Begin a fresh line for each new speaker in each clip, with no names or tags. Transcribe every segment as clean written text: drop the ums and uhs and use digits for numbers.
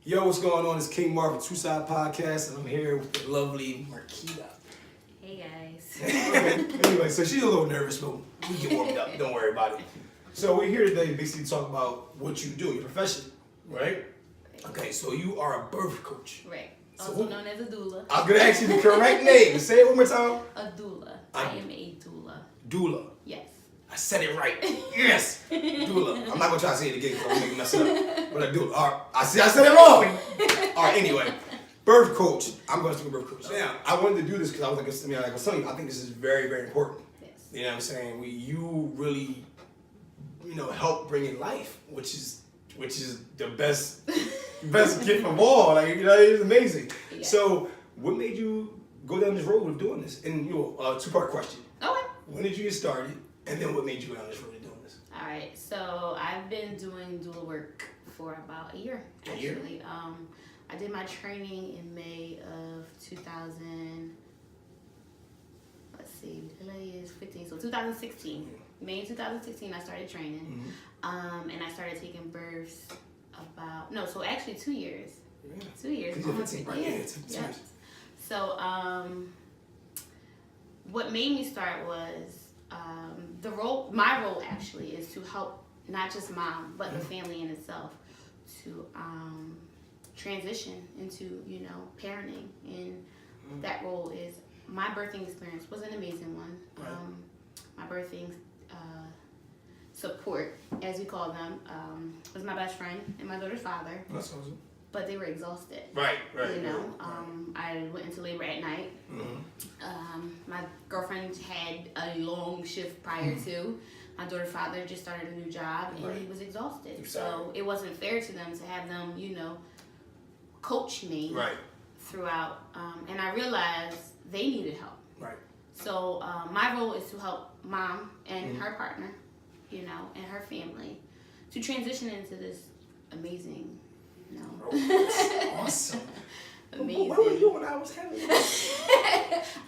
Yo, what's going on? It's King Mark with Two Side Podcast, and I'm here with the lovely Marquita.
Hey guys.
Anyway, so she's a little nervous, but we get warmed up. Don't worry about it. So we're here today to basically talk about what you do, your profession, right? Okay, so you are a birth coach.
Right.
So
Also known as a doula.
I'm gonna ask you the correct name. Say it one more time.
A doula. I am a doula.
Doula.
Yes.
I said it right. Yes. Doula. I'm not gonna try to say it again because I'm gonna mess it up. But I do. All right. I said it wrong. All right. Anyway, birth coach. I'm going to be a birth coach. Now, I wanted to do this because I was like, I was telling you, I think this is very, very important.
Yes.
You know what I'm saying? You really, help bring in life, which is the best gift of all. Like, it's amazing.
Yeah.
So, what made you go down this road of doing this? And two-part question.
Okay.
When did you get started? And then what made you go down this road of doing this?
All right. So I've been doing doula work for about a year.
A year?
Actually. I did my training in May of 2000. Let's see. Delay is 15. So 2016. May 2016, I started training.
Mm-hmm.
And I started taking births actually 2 years.
Yeah.
2 years.
You're 15, right? Yeah, it's 2 years.
So, what made me start was my role actually is to help not just mom, but the family in itself to transition into, parenting. And that role is, my birthing experience was an amazing one.
Right.
My birthing support, as we call them, was my best friend and my daughter's father.
That's awesome.
But they were exhausted.
Right.
I went into labor at night.
Mm-hmm.
My girlfriend had a long shift prior to. My daughter's father just started a new job, and he was exhausted. So it wasn't fair to them to have them, coach me throughout. And I realized they needed help.
Right.
So my role is to help mom and her partner, and her family to transition into this amazing.
Oh, that's awesome.
Amazing.
Where were you when I was having this?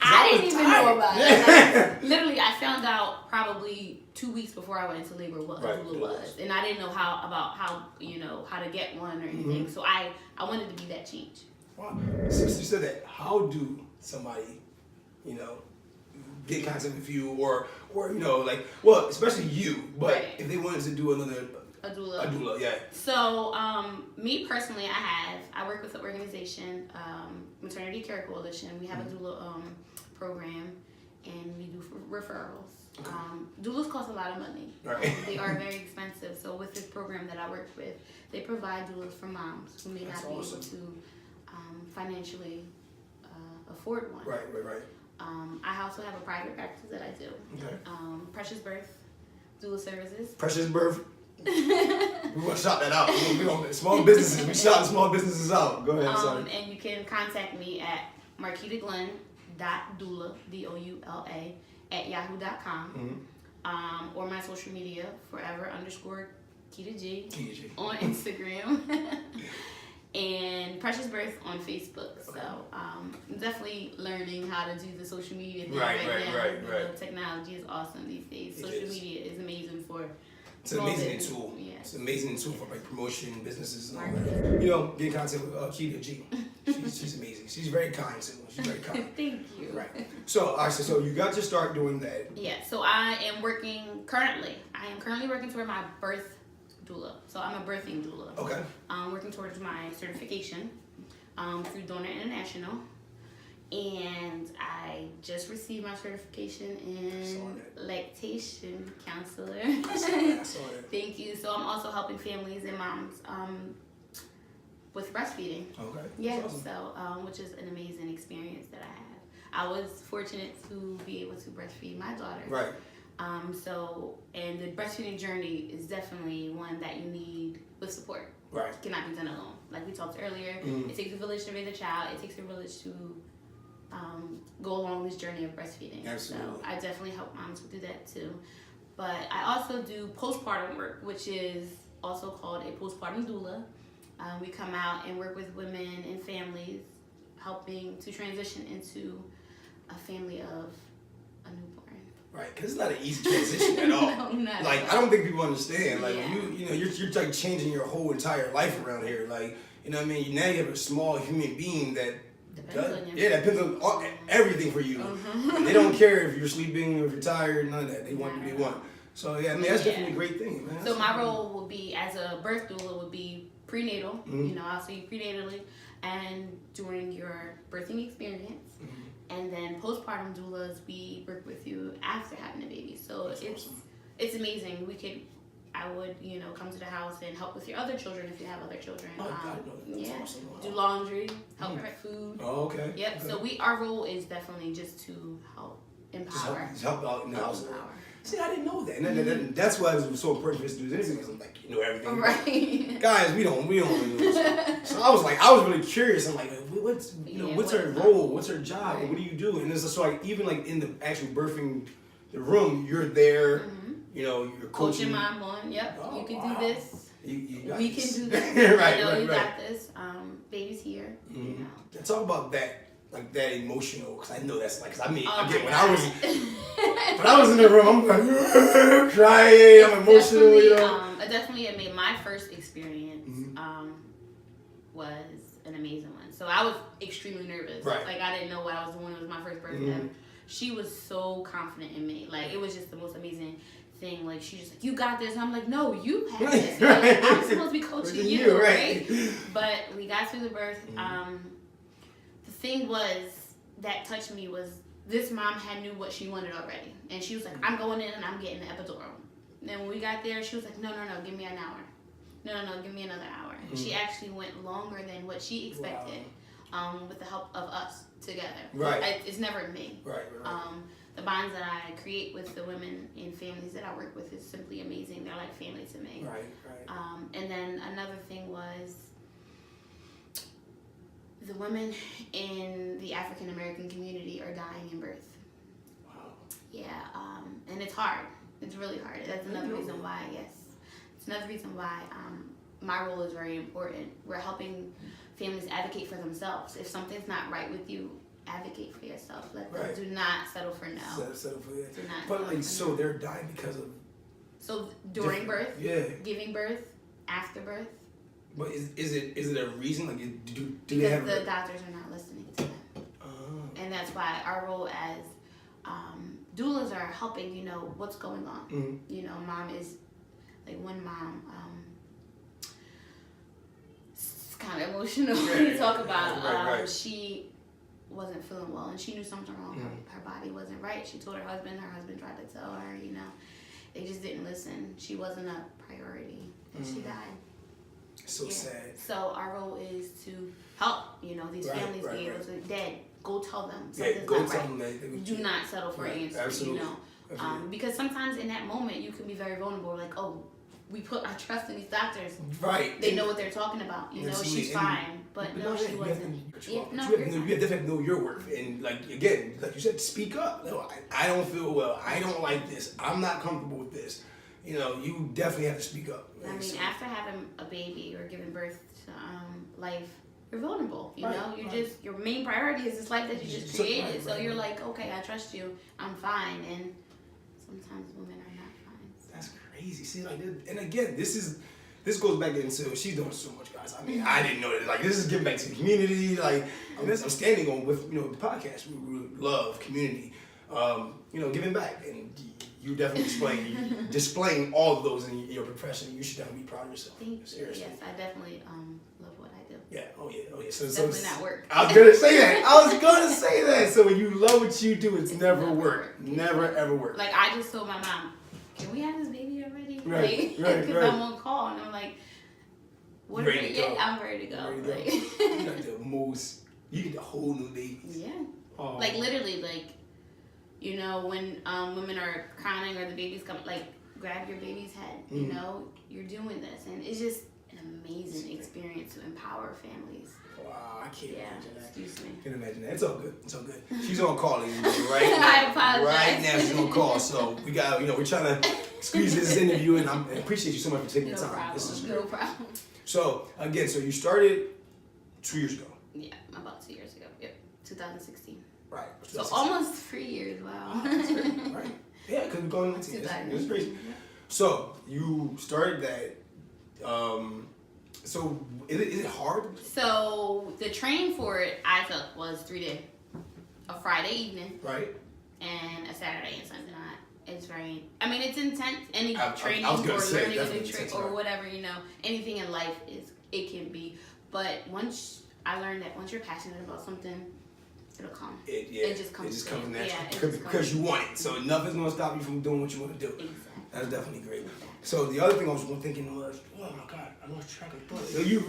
I didn't even know about it. Literally, I found out probably 2 weeks before I went into labor what a doula was, and I didn't know how to get one or anything.
Mm-hmm.
So I wanted to be that change.
Wow. So you said that. How do somebody, get in contact with you, or especially you, but if they wanted to do
A doula.
A doula, yeah.
So, me personally, I work with the organization, Maternity Care Coalition. We have a doula program, and we do referrals.
Okay.
Doulas cost a lot of money.
Right.
They are very expensive. So, with this program that I work with, they provide doulas for moms who may not be able to financially afford one.
Right.
I also have a private practice that I do.
Okay.
Precious Birth Doula Services.
Precious Birth. We want to shout that out. We don't small businesses. We shout small businesses out. Go ahead. Sorry.
And you can contact me at marquitaglenn.doula, DOULA, @yahoo.com. Or my social media, forever_Kita G on Instagram. And Precious Birth on Facebook. So definitely learning how to do the social media thing right now.
Right.
Technology is awesome these days. Social media is amazing for.
It's an amazing tool.
Yes.
It's an amazing tool for promotion, businesses, and all that. Get in contact with Kita G. She's amazing. She's very kind too. She's very kind.
Thank you.
Right. So, all right, so you got to start doing that.
Yeah. So I am currently working toward my birth doula. So I'm a birthing doula.
Okay.
I'm working towards my certification through Doula International. And I just received my certification in lactation counselor.
I saw that.
Thank you. So I'm also helping families and moms with breastfeeding.
Okay.
Yeah.
Awesome.
So which is an amazing experience that I have. I was fortunate to be able to breastfeed my daughter.
Right.
And the breastfeeding journey is definitely one that you need with support.
Right.
It cannot be done alone. Like we talked earlier, it takes a village to raise a child. It takes a village to go along this journey of breastfeeding.
Absolutely.
So I definitely help moms do that too. But I also do postpartum work, which is also called a postpartum doula. We come out and work with women and families, helping to transition into a family of a newborn.
Right, because it's not an easy transition at all.
No, not
like
at
I
all.
don't think people understand. Like
Yeah.
you're like changing your whole entire life around here. Like You know what I mean? Now you have a small human being that
Depends on you.
Yeah, that depends on everything for you. They don't care if you're sleeping or if you're tired, none of that. They want what they want. So yeah, I mean that's definitely a great thing, man.
So my role will be as a birth doula would be prenatal.
Mm-hmm.
You know, I'll see you prenatally and during your birthing experience.
Mm-hmm.
And then postpartum doulas, we work with you after having a baby. So it's amazing. I would, you know, come to the house and help with your other children if you have other children.
That's awesome.
Do laundry, help prep food.
Oh, okay.
Yep.
Okay.
So our role is definitely just to help empower.
Just help out in the house.
Empower.
See, I didn't know that, and that's why it was so important for us to do this interview because I'm like, you know everything.
Right.
Guys, we don't really know. So I was really curious. I'm like, what's her role? What's her job?
Right.
What do you do? And it's just like even like in the actual birthing the room, you're there.
Mm-hmm.
You know, you're
coaching mom on. Yep.
Oh,
you can
wow.
do this.
You got
We
this.
can do this.
Right,
I know
right,
you
right.
got this. Baby's here.
Mm-hmm.
You know.
And talk about that. Like that emotional, because I know that's like, cause I mean,
Oh
again,
my
when I was in the room, I'm like crying, I'm emotional, you know.
Definitely, I mean, my first experience was an amazing one. So I was extremely nervous.
Right.
Like I didn't know what I was doing. It was my first birthday. She was so confident in me. Like it was just the most amazing thing. Like she's just like, you got this. And I'm like, no, you have this. Like, I'm supposed to be coaching you, right? But we got through the birth. The thing was that touched me was this mom had knew what she wanted already, and she was like, I'm going in and I'm getting the epidural. And then when we got there, she was like, no, give me an hour. No, give me another hour. She actually went longer than what she expected. With the help of us together.
Right.
It's never me.
Right.
The bonds that I create with the women and families that I work with is simply amazing. They're like family to me.
Right.
And then another thing was the women in the African American community are dying in birth.
Wow.
Yeah, and it's hard. It's really hard. That's another reason why, it's another reason why my role is very important. We're helping families advocate for themselves. If something's not right with you, advocate for yourself. Do not settle for no.
Settle for that.
Do not.
But like, so they're dying because of.
So during birth, giving birth, after birth.
But is it a reason? Like, do they
because
have
the doctors are not listening to them. And that's why our role as doulas are helping, you know, what's going on. You know, mom is, like one mom, it's kind of emotional when you talk about, she wasn't feeling well and she knew something wrong. Her body wasn't right. She told her husband tried to tell her, you know, they just didn't listen. She wasn't a priority and she died.
So sad.
So our role is to help, you know, these families be able to, Dad, go tell them something's
go
not
tell
right.
them that
Do not settle for answers,
absolutely.
you know. Because sometimes in that moment you can be very vulnerable, like, oh, we put our trust in these doctors.
Right.
They know what they're talking about. You know, she's fine. But no, she wasn't.
You have to know your worth. And like, again, like you said, speak up. No, I don't feel well. I don't like this. I'm not comfortable with this. You know, you definitely have to speak up.
I mean, after having a baby or giving birth to life, you're vulnerable. You know, just your main priority is this life that you just created. So you're like, okay, I trust you. I'm fine. And sometimes women are not fine. So.
That's crazy. See, like, and again, this goes back into she's doing so much, guys. I mean, I didn't know that. Like, this is giving back to the community. Like, I'm standing on with the podcast. We love community. You know, giving back and. You definitely displaying all of those in your profession. You should definitely be proud of yourself.
Thank you.
Seriously.
Yes, I definitely love what I do.
Yeah. Oh yeah. So
definitely not work.
I was gonna say that. So when you love what you do, it's never work. Never ever work.
Like I just told my mom, "Can we have this baby already?"
Right.
Because I'm on call and I'm like, "What? I'm ready to go.
You got the most. You get the whole new baby.
Yeah. Oh. Like literally, like. You know, when women are crying or the baby's coming, like, grab your baby's head. You know, you're doing this. And it's just an amazing experience to empower families.
Wow, I can't imagine that.
Excuse me.
I can't imagine that. It's all good. She's on call, right now.
I apologize.
Right now, she's on call. So we got, we're trying to squeeze this interview, and I appreciate you so much for taking the time.
Problem.
This is great.
No problem.
So, again, so you started 2 years ago.
Yeah, about 2 years ago. Yep, 2016.
Right.
So almost 3 years. Wow.
That's great. Right. Yeah, because we're going into it. It's crazy. So you started that So is it hard?
So the training for it I took was 3 days. A Friday evening.
Right.
And a Saturday and Sunday night. It's very, I mean, it's intense. Any training
I was gonna
or
say,
learning a new
definitely
trick
intense,
or
right.
whatever, you know, anything in life it can be. But I learned that once you're passionate about something, it'll come. It just comes
naturally.
Yeah,
because you want it. So nothing's gonna stop you from doing what you want to do.
Exactly.
That's definitely great. So the other thing I was thinking was, oh my God, I lost track of thought. So you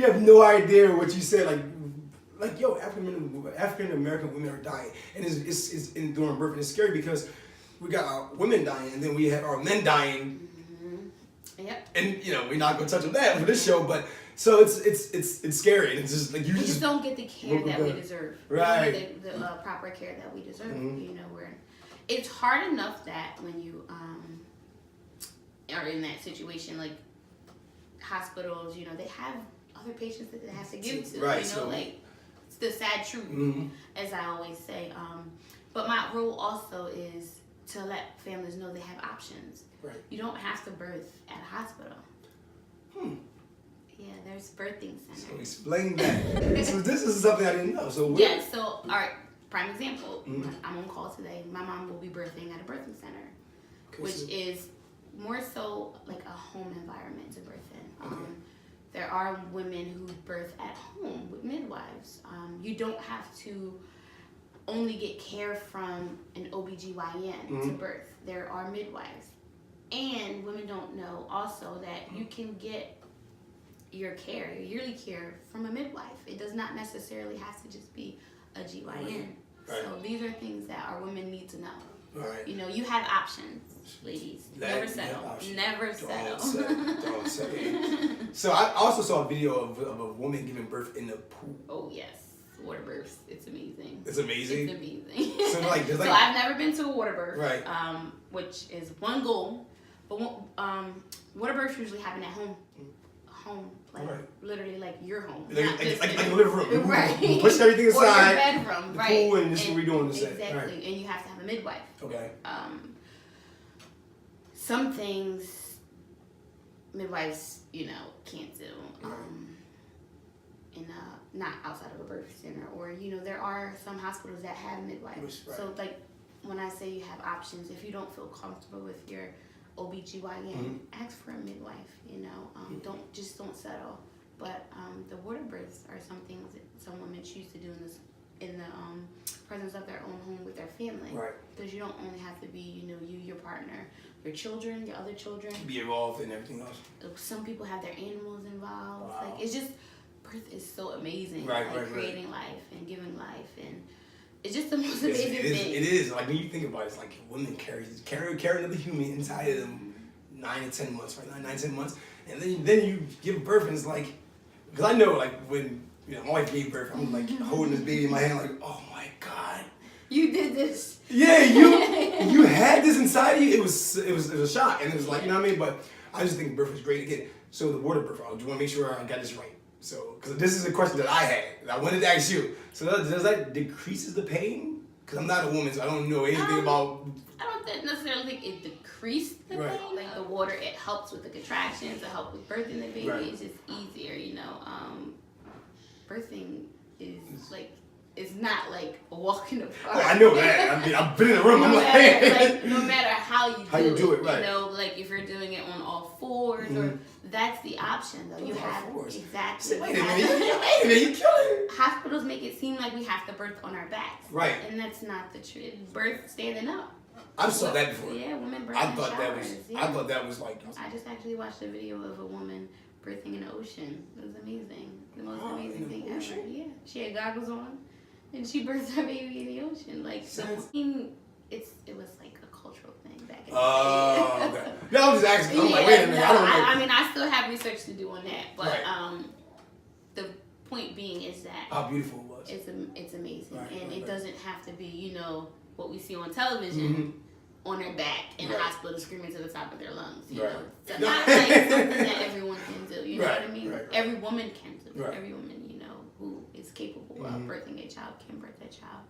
have no idea what you said. Like yo, African American women are dying, and it's in during birth, and it's scary because we got our women dying, and then we have our men dying.
Mm-hmm. Yep.
And you know we're not gonna touch on that for this show, but so it's scary. And it's just like
we just don't get the care that we deserve.
Right.
We don't get the proper care that we deserve. Mm-hmm. You know, it's hard enough that when you are in that situation, like hospitals, you know, they have other patients that they have to give to.
Right.
You know, like it's the sad truth, as I always say. But my role also is to let families know they have options.
Right.
You don't have to birth at a hospital. Yeah, there's birthing centers.
So explain that. So this is something I didn't know. So
all right, prime example. I'm on call today. My mom will be birthing at a birthing center, which is more so like a home environment to birth in.
Okay.
There are women who birth at home with midwives. You don't have to only get care from an OBGYN to birth. There are midwives. And women don't know also that you can get your yearly care from a midwife. It does not necessarily have to just be a GYN. Right. So these are things that our women need to know.
Right.
You know, you have options, ladies. Never settle. Never settle.
Don't settle. So I also saw a video of a woman giving birth in the pool.
Oh yes. Water births. It's amazing.
It's amazing?
It's amazing.
So
so I've never been to a water birth.
Right.
Which is one goal. But water births usually happen at home. Like literally like your home.
Like a living room.
Right.
You push everything aside.
Or your bedroom,
the
right.
pool and this is what we're doing this
Exactly.
Right.
And you have to have a midwife.
Okay.
Some things midwives, you know, can't do. Not outside of a birth center, or you know, there are some hospitals that have midwives.
Right.
So like when I say you have options, if you don't feel comfortable with your OBGYN, ask for a midwife, you know. Don't settle. But the water births are some things that some women choose to do in the presence of their own home with their family.
Right.
Because you don't only have to be, you know, you, your partner, your children, your other children.
Be involved in everything else.
Some people have their animals involved.
Wow.
Like it's just, birth is so amazing.
Right,
creating life and giving life, and it's just the most amazing thing.
It is. Like when you think about it, it's like women carry another human inside of them 9 to 10 months, right? 9 to 10 months. And then you give birth and it's like, because I know like when my wife gave birth, I'm like holding this baby in my hand like, oh my God.
You did this.
Yeah, you had this inside of you. It was a shock. And it was like, you know what I mean? But I just think birth was great. Again, so the water birth, I just want to make sure I got this right. So, because this is a question that I had, and I wanted to ask you. So, does that decreases the pain? Because I'm not a woman, so I don't know anything about.
I don't necessarily think it decreased the pain. Like the water, it helps with the contractions, it helps with birthing the baby. Right. It's just easier, you know. Birthing is like, it's not like a walk in the park.
Oh, I know that. I mean, I've been in the room. I'm like,
no matter how you
do it, right?
You know, like if you're doing it on all fours, or that's the option though. You have exactly.
Wait a minute, you killing it.
Hospitals make it seem like we have to birth on our backs,
right?
And that's not the truth. Birth standing up.
I've saw that before.
Yeah, women birthing
I thought that was like.
I just actually watched a video of a woman birthing in the ocean. It was amazing. The most amazing thing ever. Yeah, she had goggles on. And she birthed her baby in the ocean. Like, so it was like a cultural thing back in the day.
Oh, okay. No, I'm just asking. I'm like, wait a minute. I don't know.
I mean, I still have research to do on that. But the point being is that
how beautiful it was.
It's amazing. And it doesn't have to be, you know, what we see on television on their back in a hospital screaming to the top of their lungs. You know, it's not like something that everyone can do. You know what I mean? Every woman can do. Every woman, you know, who is capable of birthing a child can birth a child.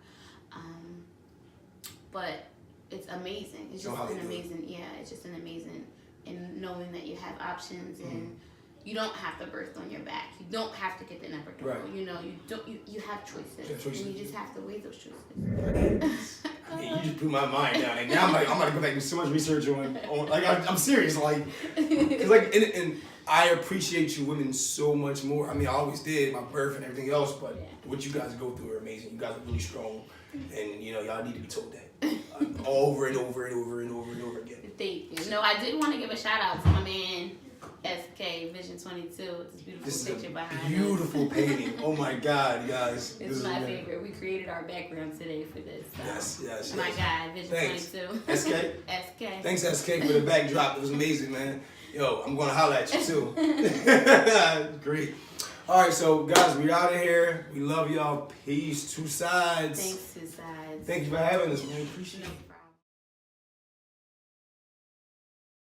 But it's amazing. It's just an amazing, it's just an amazing, and knowing that you have options and you don't have to birth on your back. You don't have to get the epidural.
Right.
You know, you have choices. And you just have to weigh those choices.
I mean, you just blew my mind down. And now I'm gonna go back and do so much research on like I'm serious, like, cause like and I appreciate you women so much more. I mean, I always did my birth and everything else, but what you guys go through are amazing. You guys are really strong, and you know y'all need to be told that over and over and over and over and over again.
Thank you. No, I did want to give a shout out to my man SK Vision 22. This beautiful picture behind us.
Beautiful painting. Oh my God, guys.
It's my favorite. We created our background today for this. So.
Yes.
My guy, Vision 22.
SK?
SK.
Thanks, SK, for the backdrop. It was amazing, man. Yo, I'm going to holler at you, too. Great. All right, so, guys, we out of here. We love y'all. Peace. Two sides.
Thanks, Two Sides.
Thank you for having us, man. Appreciate it.